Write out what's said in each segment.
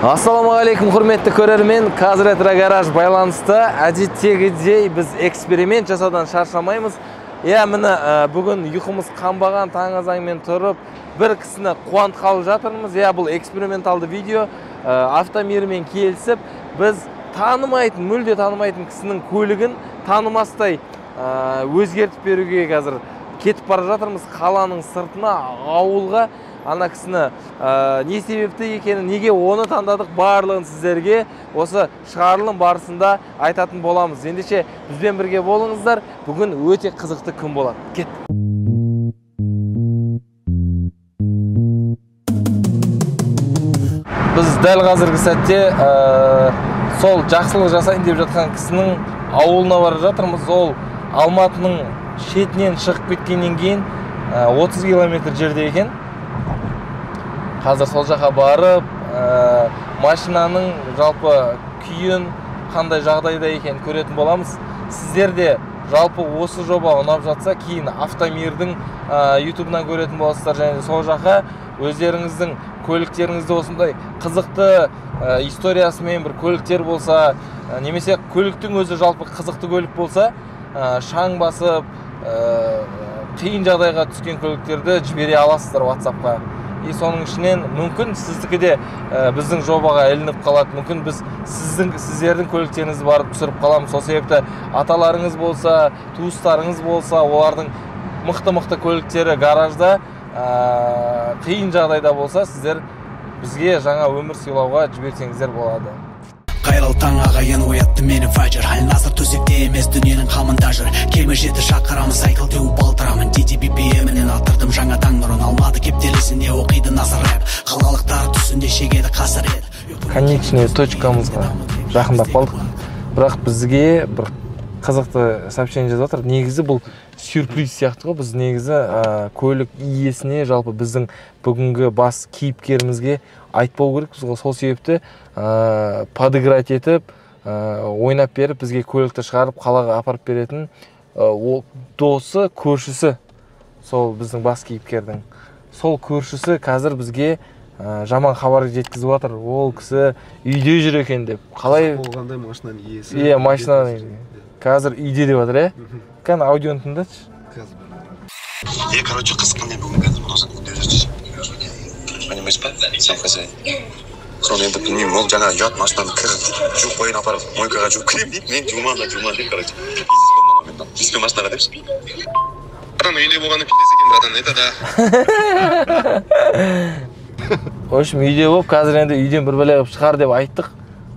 Ассаламу алейкум, құрметті көрермен. Қазір Ретро Гараж байланысты. Әдеттегідей біз эксперимент жасаудан шаршамаймыз. Міне бүгін ұйқымыз қанбаған таңызаңмен тұрып, бір кісіні қуантқалы жатырмыз. Бұл эксперименталды видео. Автомирмен келісіп, біз мүлде танымайтын кісінің көлігін танымастай өзгертіп беруге қазір кетіп бара жатырмыз. Қаланың сыртына, ауылға. Ана кісіні не себепті екенін, неге оны таңдадық, барлығын сіздерге осы шығарылым барысында айтатын боламыз. Ендеше бізбен бірге болыңыздар. Бүгін өте қызықты күн болады. Кет. Біз дәл қазіргі сәтте сол жақсылық жасайын деп жатқан кісінің ауылына бара жатырмыз. Ол Алматының шетінен шығып кеткеннен кейін 30 километр жерде екен. Қазір сол жаққа барып, машинаның жалпы күйін қандай жағдайда екен көретін боламыз. Сіздер де жалпы осы жоба ұнап жатса, кейін Автомирдің YouTube-нан көретін боласыздар, және сол жаққа өздеріңіздің көліктеріңізді осындай қызықты историясымен бір көліктер болса, немесе көліктің өзі жалпы қызықты көлік болса, шаң басып, қиын жағдайға түскен көліктерді жібере аласыздар WhatsApp-қа. Соның ішінен мүмкін сіздікі де біздің жобаға ілініп қалады. Мүмкін біз сіздердің көліктеріңізді барып түсіріп қаламыз. Сол себепті аталарыңыз болса, туыстарыңыз болса, олардың мықты көліктері гаражда қиын жағдайда болса, сіздер бізге жаңа өмір сыйлауға жіберсеңіздер болады. Қайрал таң ағайын оятты мені фажыр. Әлназыр төсекте емес дүниенің қамында жүр. Кемі жеті шақырамыз айқыл теу балтырамын. DDBPM-інен аттырдым жаңа таң нұрын. Алматы кептелесінде оқиды назар рэп. Қалалықтар түсінде шегеді қасырет. Конечный точкамызға жақындап қалдық. Бірақ бізге бір қызықты сообщение жазып отыр. Негізі бұл сюрприз сияқты ғой. Біз негізі көлік иесіне, жалпы біздің бүгінгі бас кейіпкерімізге айтпау керек. Біз сол себепті подыграть етіп, ойнап беріп, бізге көлікті шығарып, қалаға апарып беретін досы, көршісі, сол біздің бас кейіпкердің. Сол көршісі қазір бізге жаман хабар жеткізіп отыр. Ол кісі үйде жүр екен деп. Қалай болғандай машинаның иесі? Машинаның қазір үйде деп отыр, Кән аудионы тыңдатшы. Короче, қызыққандай бүгін қазір мұнасан үйде жүрсіз. Понимаешь па? Сен хозяин. Соны енді білмеймін, ол жаңа ұят машинаны жуып қойын апарып, мойкаға жуып кірем дейді. Мен жуман деп, короче. Пиздес болды маған мен. Пиздес машинаға депші. Братан, үйде болғаны пиздес екен, братан, это да. В общем, үйде болып, қазір енді үйден бір бәле шығар деп айттық.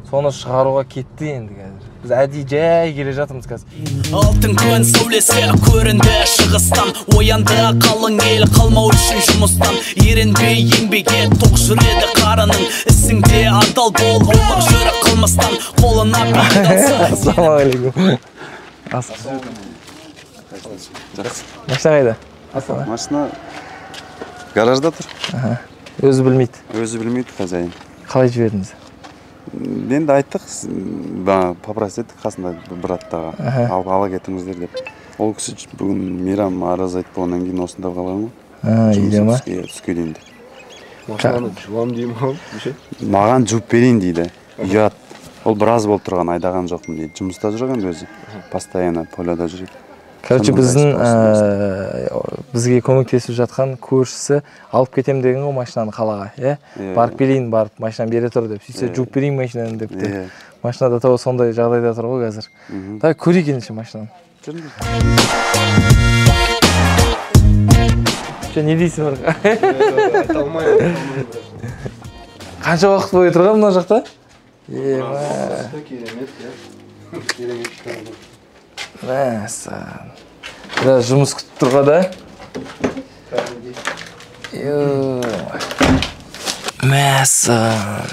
Соны шығаруға кетті енді қазір. Біз әдей жай келе жатырмыз қазір. Алтын күн сәулесі көрінді шығыстан. Оянды қалың ел қалмау үшін жұмыстан. Ерінбей еңбекке тоқ жүреді қарының. Ісіңде адал бол, ұлық жүрі қылмыстан. Қолына бейдалса. Ассалаумағалейкум. Машина қайда? Машина гаражда тұр. Өзі білмейді. Өзі білмейді хозяин. Қалай жібердіңіз? Енді айттық, попросит еттік қасында браттаға. Ала кетіңіздер деп. Ол кісі бүгін мейрам арыз айтты, онан кейін осында қалған ғой. Үйде ма? Түске дейін де. Машинаны жуам деймін ғой, маған жуып берейін дейді. Ұят. Ол біраз болып тұрған, айдаған жоқпын дейді. Жұмыста жүрген өзі. Постоянно поляда жүреді. Короче, бізге көмектесіп жатқан көршісі алып кетем деген ғой машинаны қалаға, барып келейін, барып машинаны бере тұр деп. Сөйтсе жуып берейін машинаны деп те. Машинада тау сондай жағдайда тұр ғой қазір. Дай көрейік ендеше машинаны. Не дейсің бар? айта алмаймын. Қанша уақыт бойы тұрған мына жақта? Керемет, керемет шығарды. Мәсән. Біраз жұмыс күтіп тұрға да? Мәсән.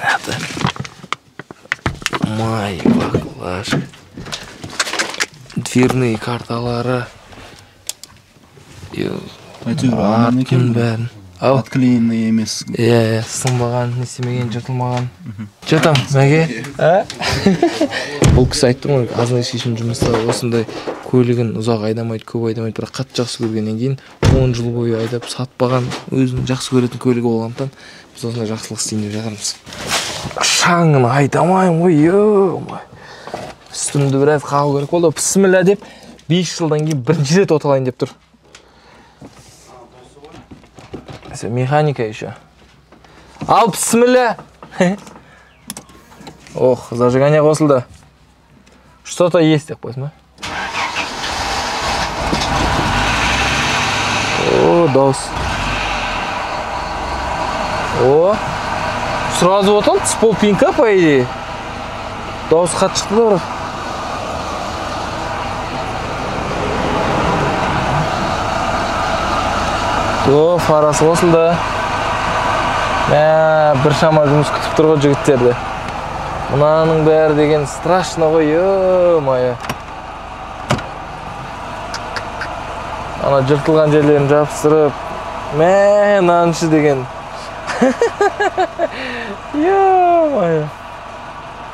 Май баклажка. Дверные карталары. Атын бәрін. Отклеенный емес. Сынбаған, несемеген, жыртылмаған. Жатам, мәге? Бұл кісі айттым ғой, азынай шешім жұмыста осындай көлігін ұзақ айдамайды, көп айдамайды, бірақ қатты жақсы көргеннен кейін 10 жыл бойы айдап сатпаған, өзінің жақсы көретін көлігі болғандықтан біз осындай жақсылық істейін деп жатырмыз. шаңын айдамайын ғой, ё-май. Үстімді біраз қағу керек болды. Бісміллә деп 5 жылдан кейін бірінші рет оталайын деп тұр. Механика еще. Ал, бісміллә. Ох, зажигание қосылды. Что-то есть, так қойсын ба? О, дауыс. О, сразу отал, с полпинка, по идее. Дауыс хат шықты да, брат. О, фарасы қосылды. Бір шама жұмыс күтіп тұрғы жігіттерді. Мұнаның бәрі деген страшно ғой, ё-мая. Ана жыртылған жерлерін жапсырып, мынаншы деген. Ё-мая.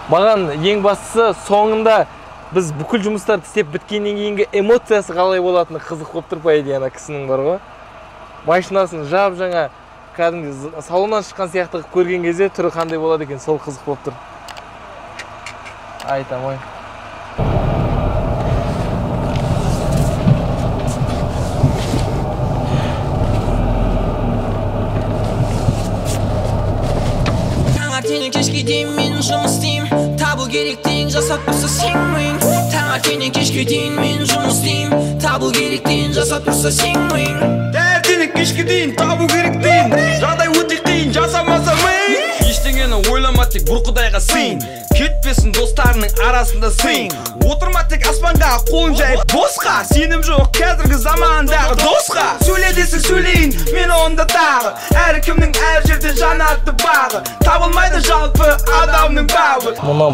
Маған ең бастысы соңында біз бүкіл жұмыстарды істеп біткеннен кейінгі эмоциясы қалай болатыны қызық болып тұр, по идее, ана кісінің бар ғой. Машинасын жап жаңа кәдімгі салоннан шыққан сияқты көрген кезде түрі қандай болады екен, сол қызық болып тұр. Айтам ой. Таңертеңнен кешке дейін мен жұмыс істеймін, табу керек дейін жасап тұрса сенбейін. Таңертеңнен кешке дейін мен жұмыс істеймін, табу керек дейін жасап тұрса сенбейін. Таңертеңнен кешке дейін табу керек дейін, жағдай өте қиын жасамаса мен. Ештеңені ойлама, тек бір Құдайға сыйын, кетпесін достарының арасында сыйын. Отырма тек аспанға қолын жайып босқа, сенім жоқ қазіргі замандағы досқа. Сөйле десең сөйлейін, мен онда тағы, әркімнің әр жерден жанаты бағы, табылмайды жалпы адамның бауы. Мұна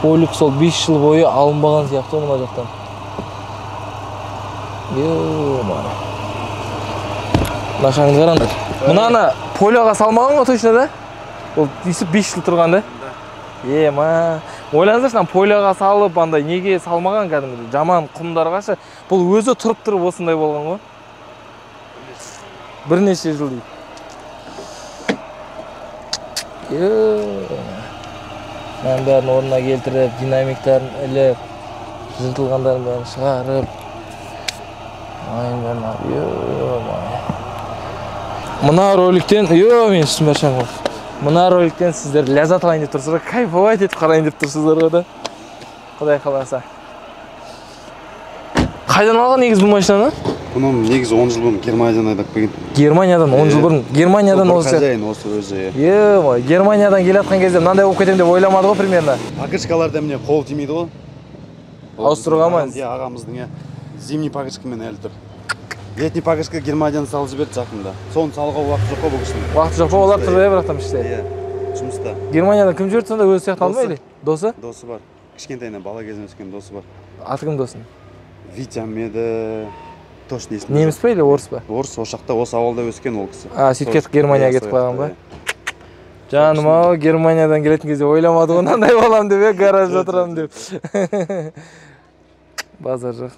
полик сол 5 жыл бойы алынбаған сияқты мұна жақтан. Ё-май. Нашаңыз қараңдар. Мұнаны полиоға салмаған ғой точно да? Ол дейсіп 5 жыл тұрған да? Ема. Ойлаңыздаршы, полиоға салып, андай неге салмаған кәдімгі жаман құмдарға ше. Бұл өзі тұрып осындай болған ғой. Бірнеше жыл дейді. Мен бәрін орнына келтіріп, динамиктарын іліп, жыртылғандарын бәрін шығарып. Айын бәрін алып, Мұна роликтен, мен үстіме шаң ғой. Мұна роликтен сіздер ләззат алайын деп тұрсыздар, кайфовать етіп қарайын деп тұрсыздар ғой да. Құдай қаласа. Қайдан алған негіз бұл машинаны? Бұны негізі 10 жыл бұрын Германиядан айдап келген. Германиядан 10 жыл бұрын. Германиядан осы. Хозяин осы өзі. Германиядан келатқан кезде мынандай болып кетем деп ойламады ғой примерно. Покрышкаларда міне қол тимейді ғой. Ауыстыруға ма? Ағамыздың зимний покрышкамен әлі тұр. Летний покрышка Германиядан салып жіберді жақында. Соны салуға уақыт жоқ қой бұл кісінің. Уақыт жоқ қой, олар тұр бірақ там іште. Жұмыста. Германиядан кім жіберді сонда, өзі сияқты алмайды? Досы? Досы бар. Кішкентайынан бала кезінен өскен досы бар. Аты кім досын? Витя еді. Точно есімде. Неміс па или орыс па? Орыс, осы жақта, осы ауылда өскен ол кісі. Сөйтіп кетіп Германияға кетіп қойған ба? Жаным ау, Германиядан келетін кезде ойламады ғой, мынандай боламын деп, гаражда отырамын деп. Базар жоқ.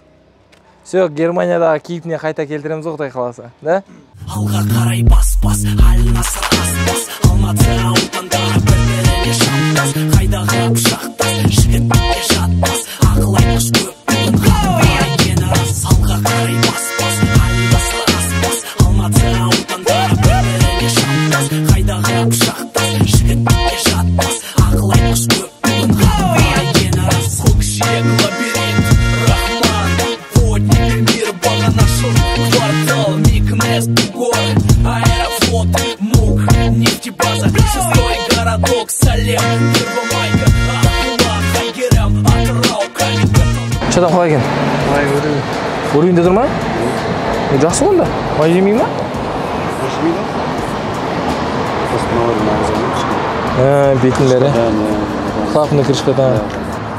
Все, Германиядағы кейпіне қайта келтіреміз Құдай қаласа, да? Алға қарай бас-бас, халін асыр ас-бас, Алматы аудандағы бір-біріне шамдас, қайдағы пышақтас, жігітке жатпас, ақыл айтқыш көп бүгін қалай кені рас. Алға қарай бас-бас, халін асыр ас-бас, Алматы аудандағы бір-біріне шамдас, қайдағы пышақтас, жігітке жатпас, ақыл айтқыш көп бүгін қалай кені рас. Көкжиек лабиринт, Рахман, водник мир бога нашел, квартал, Микнес, город, аэрофлот, МУК, нефтебаза, шестой городок, Салем, Первомайка, Ахула, Хайгерам, Атырау, Каменка. Что там қалай екен? Өрейінде тұр ма? Жақсы онда. Май жемей ма? Жемейді? Просто бетін бәрі. Клапаны крышкадан.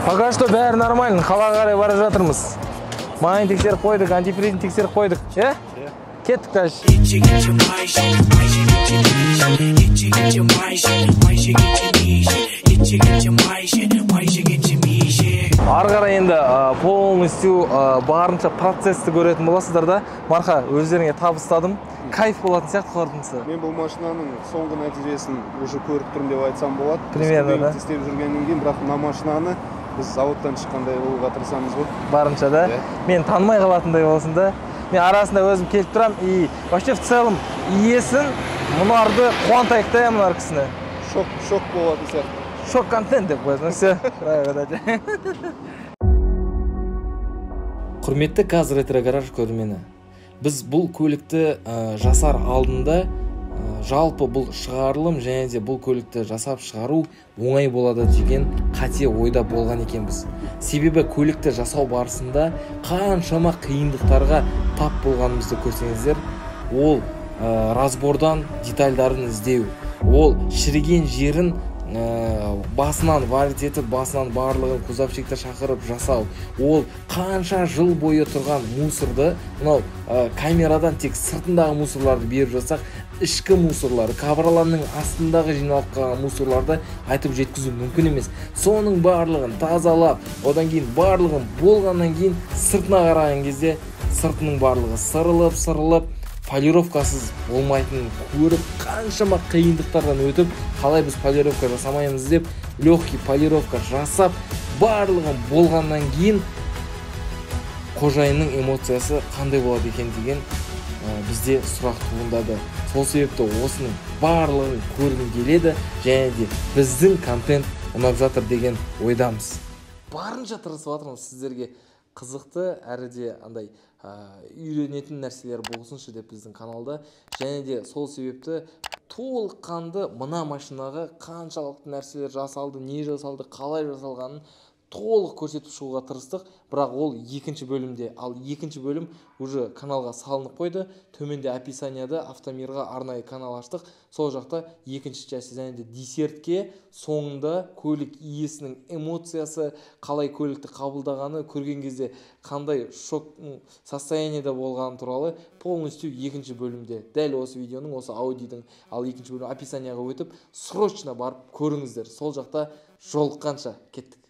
Пока что бәрі нормально, қалаға қарай бара жатырмыз. Майын тексеріп қойдық, антифризін тексеріп қойдық. Кеттік дальше. ары қарай енді полностью барынша процессті көретін боласыздар да. Марқа, өздеріңе табыстадым. Кайф болатын сияқты қорытындысы. Мен бұл машинаның соңғы нәтижесін уже көріп тұрмын деп айтсам болады. Примерно, да. Істеп жүргеннен кейін, бірақ мына машинаны біз заводтан шыққандай болуға тырысамыз ғой. Барынша да. Мен танымай қалатындай болсын да. Мен арасында өзім келіп тұрам, и вообще в целом иесін мұнарды қуантайық та мұнар кісіні. Шок болатын сияқты. Шок контент деп қойсын. Все. Құрметті Каз Ретро Гараж көрермені. Біз бұл көлікті жасар алдында жалпы бұл шығарылым және де бұл көлікті жасап шығару оңай болады деген қате ойда болған екенбіз. Себебі көлікті жасау барысында қаншама қиындықтарға тап болғанымызды көрсеңіздер, ол разбордан детальдарын іздеу, ол шіріген жерін басынан варит етіп, басынан барлығын кузовщикті шақырып жасау, ол қанша жыл бойы тұрған мусорды, мынау камерадан тек сыртындағы мусорларды беріп жасақ, ішкі мусорларды, кабраланның астындағы жиналып қалған мусорларды айтып жеткізу мүмкін емес. Соның барлығын тазалап, одан кейін барлығын болғаннан кейін сыртына қараған кезде сыртының барлығы сырылып, полировкасыз болмайтынын көріп, қаншама қиындықтардан өтіп, қалай біз полировка жасамаймыз деп, легкий полировка жасап, барлығын болғаннан кейін қожайынның эмоциясы қандай болады екен деген бізде сұрақ туындады. Сол себепті осының барлығын көргім келеді, және де біздің контент ұнап жатыр деген ойдамыз. Барынша тырысып жатырмыз сіздерге қызықты әрі де андай үйренетін нәрселер болсыншы деп біздің каналда, және де сол себепті толыққанды мына машинаға қаншалықты нәрселер жасалды, не жасалды, қалай жасалғанын толық көрсетіп шығуға тырыстық. Бірақ ол екінші бөлімде, ал екінші бөлім уже каналға салынып қойды. Төменде описанияда Автомирға арнайы канал аштық. Сол жақта екінші часть, және де десертке соңында көлік иесінің эмоциясы, қалай көлікті қабылдағаны, көрген кезде қандай шок состояниеде болғаны туралы полностью екінші бөлімде. Дәл осы видеоның, осы аудидің, ал екінші бөлім описанияға өтіп, срочно барып көріңіздер. Сол жақта жолыққанша кеттік.